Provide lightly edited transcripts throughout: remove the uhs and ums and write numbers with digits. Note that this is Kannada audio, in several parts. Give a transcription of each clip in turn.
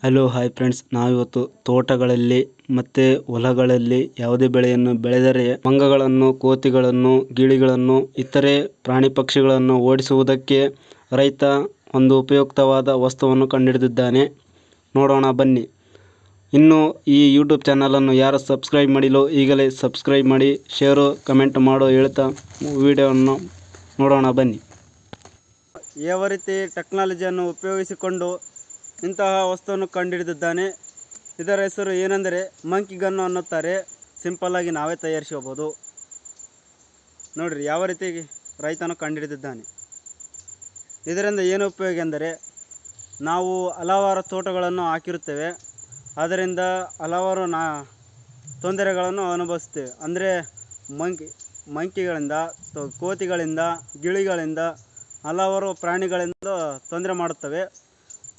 ಹಲೋ ಹಾಯ್ ಫ್ರೆಂಡ್ಸ್, ನಾವಿವತ್ತು ತೋಟಗಳಲ್ಲಿ ಮತ್ತು ಹೊಲಗಳಲ್ಲಿ ಯಾವುದೇ ಬೆಳೆಯನ್ನು ಬೆಳೆದರೆ ಮಂಗಗಳನ್ನು, ಕೋತಿಗಳನ್ನು, ಗಿಳಿಗಳನ್ನು, ಇತರೆ ಪ್ರಾಣಿ ಪಕ್ಷಿಗಳನ್ನು ಓಡಿಸುವುದಕ್ಕೆ ರೈತ ಒಂದು ಉಪಯುಕ್ತವಾದ ವಸ್ತುವನ್ನು ಕಂಡುಹಿಡಿದಿದ್ದಾನೆ. ನೋಡೋಣ ಬನ್ನಿ. ಇನ್ನು ಈ ಯೂಟ್ಯೂಬ್ ಚಾನಲನ್ನು ಯಾರು ಸಬ್ಸ್ಕ್ರೈಬ್ ಮಾಡಿಲ್ಲೋ ಈಗಲೇ ಸಬ್ಸ್ಕ್ರೈಬ್ ಮಾಡಿ, ಶೇರು ಕಮೆಂಟ್ ಮಾಡೋ ಹೇಳ್ತಾ ವಿಡಿಯೋವನ್ನು ನೋಡೋಣ ಬನ್ನಿ. ಯಾವ ರೀತಿ ಟೆಕ್ನಾಲಜಿಯನ್ನು ಉಪಯೋಗಿಸಿಕೊಂಡು ಇಂತಹ ವಸ್ತುವನ್ನು ಕಂಡುಹಿಡಿದಿದ್ದಾನೆ. ಇದರ ಹೆಸರು ಏನೆಂದರೆ ಮಂಕಿ ಗನ್ನು ಅನ್ನುತ್ತಾರೆ. ಸಿಂಪಲ್ಲಾಗಿ ನಾವೇ ತಯಾರಿಸಬಹುದು. ನೋಡಿರಿ ಯಾವ ರೀತಿ ರೈತನು ಕಂಡುಹಿಡಿದಿದ್ದಾನೆ. ಇದರಿಂದ ಏನು ಉಪಯೋಗ ಎಂದರೆ, ನಾವು ಹಲವಾರು ತೋಟಗಳನ್ನು ಹಾಕಿರುತ್ತೇವೆ, ಅದರಿಂದ ಹಲವಾರು ತೊಂದರೆಗಳನ್ನು ಅನುಭವಿಸ್ತೇವೆ. ಅಂದರೆ ಮಂಕಿಗಳಿಂದ, ಕೋತಿಗಳಿಂದ, ಗಿಳಿಗಳಿಂದ, ಹಲವಾರು ಪ್ರಾಣಿಗಳಿಂದ ತೊಂದರೆ ಮಾಡುತ್ತವೆ.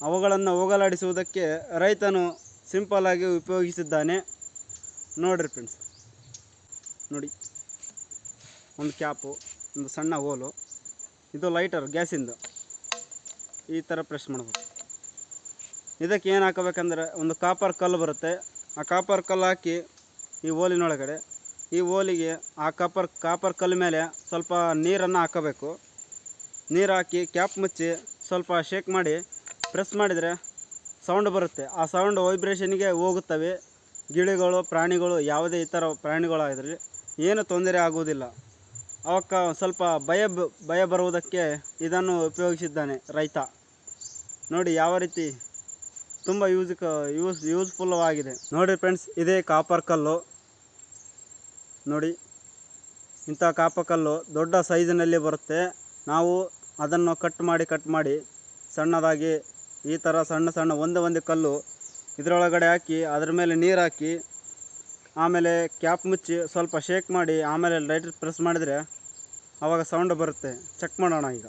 ಅವುಗಳನ್ನು ಹೋಗಲಾಡಿಸುವುದಕ್ಕೆ ರೈತನು ಸಿಂಪಲ್ಲಾಗಿ ಉಪಯೋಗಿಸಿದ್ದಾನೆ. ನೋಡಿರಿ ಫ್ರೆಂಡ್ಸ್, ನೋಡಿ ಒಂದು ಕ್ಯಾಪು, ಒಂದು ಸಣ್ಣ ಹೋಲು, ಇದು ಲೈಟರ್ ಗ್ಯಾಸಿಂದು. ಈ ಥರ ಪ್ರೆಸ್ ಮಾಡಬೇಕು. ಇದಕ್ಕೆ ಏನು ಹಾಕಬೇಕಂದ್ರೆ ಒಂದು ಕಾಪರ್ ಕಲ್ಲು ಬರುತ್ತೆ. ಆ ಕಾಪರ್ ಕಲ್ಲು ಹಾಕಿ ಈ ಹೋಲಿನೊಳಗಡೆ, ಈ ಹೋಲಿಗೆ ಆ ಕಾಪರ್ ಕಲ್ಲು ಮೇಲೆ ಸ್ವಲ್ಪ ನೀರನ್ನು ಹಾಕಬೇಕು. ನೀರು ಹಾಕಿ ಕ್ಯಾಪ್ ಮುಚ್ಚಿ ಸ್ವಲ್ಪ ಶೇಕ್ ಮಾಡಿ ಪ್ರೆಸ್ ಮಾಡಿದರೆ ಸೌಂಡ್ ಬರುತ್ತೆ. ಆ ಸೌಂಡ್ ವೈಬ್ರೇಷನ್ಗೆ ಹೋಗುತ್ತವೆ. ಗಿಳಿಗಳು, ಪ್ರಾಣಿಗಳು, ಯಾವುದೇ ಇತರ ಪ್ರಾಣಿಗಳಾಗಿರಲಿ ಏನು ತೊಂದರೆ ಆಗುವುದಿಲ್ಲ. ಅವಕ್ಕೆ ಸ್ವಲ್ಪ ಭಯ ಬರುವುದಕ್ಕೆ ಇದನ್ನು ಉಪಯೋಗಿಸಿದ್ದಾನೆ ರೈತ. ನೋಡಿ ಯಾವ ರೀತಿ ತುಂಬ ಯೂಸ್ಫುಲ್ ಆಗಿದೆ. ನೋಡಿ ಫ್ರೆಂಡ್ಸ್, ಇದೇ ಕಾಪರ್ ಕಲ್ಲು. ನೋಡಿ, ಇಂಥ ಕಾಪರ್ ಕಲ್ಲು ದೊಡ್ಡ ಸೈಜಿನಲ್ಲಿ ಬರುತ್ತೆ. ನಾವು ಅದನ್ನು ಕಟ್ ಮಾಡಿ ಸಣ್ಣದಾಗಿ ಈ ಥರ ಸಣ್ಣ ಒಂದೇ ಕಲ್ಲು ಇದರೊಳಗಡೆ ಹಾಕಿ ಅದರ ಮೇಲೆ ನೀರು ಹಾಕಿ ಆಮೇಲೆ ಕ್ಯಾಪ್ ಮುಚ್ಚಿ ಸ್ವಲ್ಪ ಶೇಕ್ ಮಾಡಿ ಆಮೇಲೆ ಲೈಟರ್ ಪ್ರೆಸ್ ಮಾಡಿದರೆ ಆವಾಗ ಸೌಂಡ್ ಬರುತ್ತೆ. ಚೆಕ್ ಮಾಡೋಣ ಈಗ.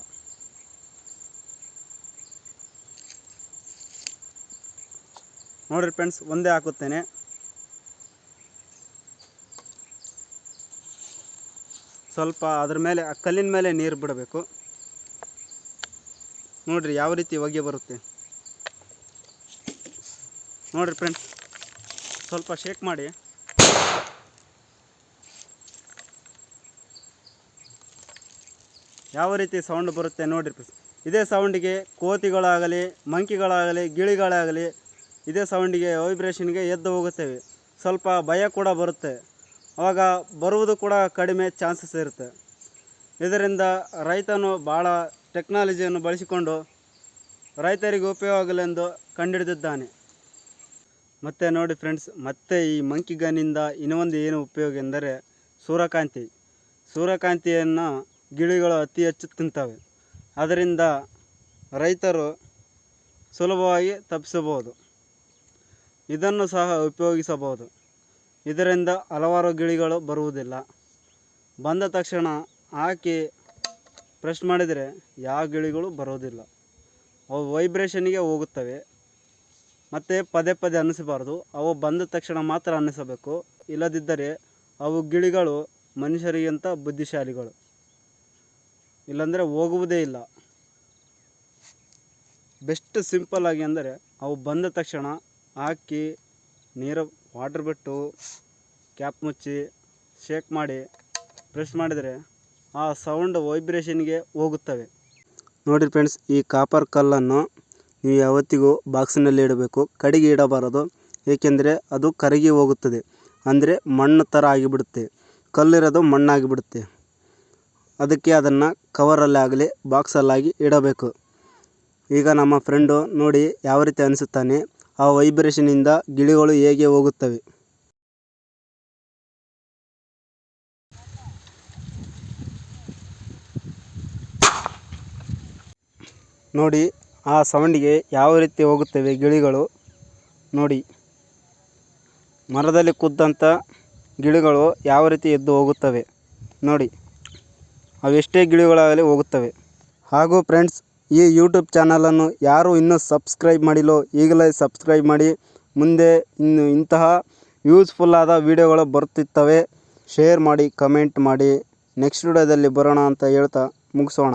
ನೋಡಿರಿ ಫ್ರೆಂಡ್ಸ್, ಒಂದೇ ಹಾಕುತ್ತೇನೆ. ಸ್ವಲ್ಪ ಅದ್ರ ಮೇಲೆ ಕಲ್ಲಿನ ಮೇಲೆ ನೀರು ಬಿಡಬೇಕು. ನೋಡಿರಿ ಯಾವ ರೀತಿ ಹೊಗೆ ಬರುತ್ತೆ. ನೋಡಿರಿ ಫ್ರೆಂಡ್ಸ್, ಸ್ವಲ್ಪ ಶೇಕ್ ಮಾಡಿ ಯಾವ ರೀತಿ ಸೌಂಡ್ ಬರುತ್ತೆ ನೋಡಿರಿ ಫ್ರೆಂಡ್ಸ್. ಇದೇ ಸೌಂಡಿಗೆ ಕೋತಿಗಳಾಗಲಿ, ಮಂಕಿಗಳಾಗಲಿ, ಗಿಳಿಗಳಾಗಲಿ ಇದೇ ಸೌಂಡಿಗೆ ವೈಬ್ರೇಷನ್ಗೆ ಎದ್ದು ಹೋಗುತ್ತೇವೆ. ಸ್ವಲ್ಪ ಭಯ ಕೂಡ ಬರುತ್ತೆ. ಆವಾಗ ಬರುವುದು ಕೂಡ ಕಡಿಮೆ ಚಾನ್ಸಸ್ ಇರುತ್ತೆ. ಇದರಿಂದ ರೈತನು ಭಾಳ ಟೆಕ್ನಾಲಜಿಯನ್ನು ಬಳಸಿಕೊಂಡು ರೈತರಿಗೆ ಉಪಯೋಗ ಆಗಲೆಂದು ಕಂಡುಹಿಡಿದಿದ್ದಾನೆ. ಮತ್ತು ನೋಡಿ ಫ್ರೆಂಡ್ಸ್, ಮತ್ತೆ ಈ ಮಂಕಿ ಗನ್ನಿಂದ ಇನ್ನೊಂದು ಏನು ಉಪಯೋಗ ಎಂದರೆ ಸೂರ್ಯಕಾಂತಿಯನ್ನು ಗಿಳಿಗಳು ಅತಿ ಹೆಚ್ಚು ತಿಂತವೆ. ಅದರಿಂದ ರೈತರು ಸುಲಭವಾಗಿ ತಪ್ಪಿಸಬಹುದು. ಇದನ್ನು ಸಹ ಉಪಯೋಗಿಸಬಹುದು. ಇದರಿಂದ ಹಲವಾರು ಗಿಳಿಗಳು ಬರುವುದಿಲ್ಲ. ಬಂದ ತಕ್ಷಣ ಹಾಕಿ ಪ್ರೆಸ್ ಮಾಡಿದರೆ ಯಾವ ಗಿಳಿಗಳು ಬರೋದಿಲ್ಲ. ಅವು ವೈಬ್ರೇಷನ್ಗೆ ಹೋಗುತ್ತವೆ. ಮತ್ತು ಪದೇ ಅನ್ನಿಸಬಾರ್ದು. ಅವು ಬಂದ ತಕ್ಷಣ ಮಾತ್ರ ಅನ್ನಿಸಬೇಕು. ಇಲ್ಲದಿದ್ದರೆ ಅವು ಗಿಳಿಗಳು ಮನುಷ್ಯರಿಗಿಂತ ಬುದ್ಧಿಶಾಲಿಗಳು. ಇಲ್ಲಾಂದರೆ ಹೋಗುವುದೇ ಇಲ್ಲ. ಬೆಸ್ಟ್ ಸಿಂಪಲ್ಲಾಗಿ ಅಂದರೆ ಅವು ಬಂದ ತಕ್ಷಣ ಹಾಕಿ ವಾಟರ್ ಬಿಟ್ಟು ಕ್ಯಾಪ್ ಮುಚ್ಚಿ ಶೇಕ್ ಮಾಡಿ ಪ್ರೆಸ್ ಮಾಡಿದರೆ ಆ ಸೌಂಡ್ ವೈಬ್ರೇಷನ್ಗೆ ಹೋಗುತ್ತವೆ. ನೋಡಿ ಫ್ರೆಂಡ್ಸ್, ಈ ಕಾಪರ್ ಕಲ್ಲನ್ನು ನೀವು ಯಾವತ್ತಿಗೂ ಬಾಕ್ಸಿನಲ್ಲಿ ಇಡಬೇಕು. ಕಡೆಗೆ ಇಡಬಾರದು. ಏಕೆಂದರೆ ಅದು ಕರಗಿ ಹೋಗುತ್ತದೆ. ಅಂದರೆ ಮಣ್ಣು ಥರ ಆಗಿಬಿಡುತ್ತೆ. ಕಲ್ಲಿರೋದು ಮಣ್ಣಾಗಿಬಿಡುತ್ತೆ. ಅದಕ್ಕೆ ಅದನ್ನು ಕವರಲ್ಲಾಗಲಿ ಬಾಕ್ಸಲ್ಲಾಗಿ ಇಡಬೇಕು. ಈಗ ನಮ್ಮ ಫ್ರೆಂಡು ನೋಡಿ ಯಾವ ರೀತಿ ಅನಿಸುತ್ತಾನೆ. ಆ ವೈಬ್ರೇಷನಿಂದ ಗಿಳಿಗಳು ಹೇಗೆ ಹೋಗುತ್ತವೆ. ನೋಡಿ ಆ ಸೌಂಡಿಗೆ ಯಾವ ರೀತಿ ಹೋಗುತ್ತವೆ ಗಿಳಿಗಳು. ನೋಡಿ, ಮರದಲ್ಲಿ ಕೂದಂಥ ಗಿಳಿಗಳು ಯಾವ ರೀತಿ ಎದ್ದು ಹೋಗುತ್ತವೆ ನೋಡಿ. ಅವೆಷ್ಟೇ ಗಿಳಿಗಳಾಗಲಿ ಹೋಗುತ್ತವೆ. ಹಾಗೂ ಫ್ರೆಂಡ್ಸ್, ಈ ಯೂಟ್ಯೂಬ್ ಚಾನಲನ್ನು ಯಾರು ಇನ್ನೂ ಸಬ್ಸ್ಕ್ರೈಬ್ ಮಾಡಿಲ್ಲೋ ಈಗಲೇ ಸಬ್ಸ್ಕ್ರೈಬ್ ಮಾಡಿ. ಮುಂದೆ ಇನ್ನು ಇಂತಹ ಯೂಸ್ಫುಲ್ ಆದ ವಿಡಿಯೋಗಳು ಬರುತ್ತಿರ್ತವೆ. ಶೇರ್ ಮಾಡಿ, ಕಮೆಂಟ್ ಮಾಡಿ. ನೆಕ್ಸ್ಟ್ ವಿಡಿಯೋದಲ್ಲಿ ಬರೋಣ ಅಂತ ಹೇಳ್ತಾ ಮುಗಿಸೋಣ.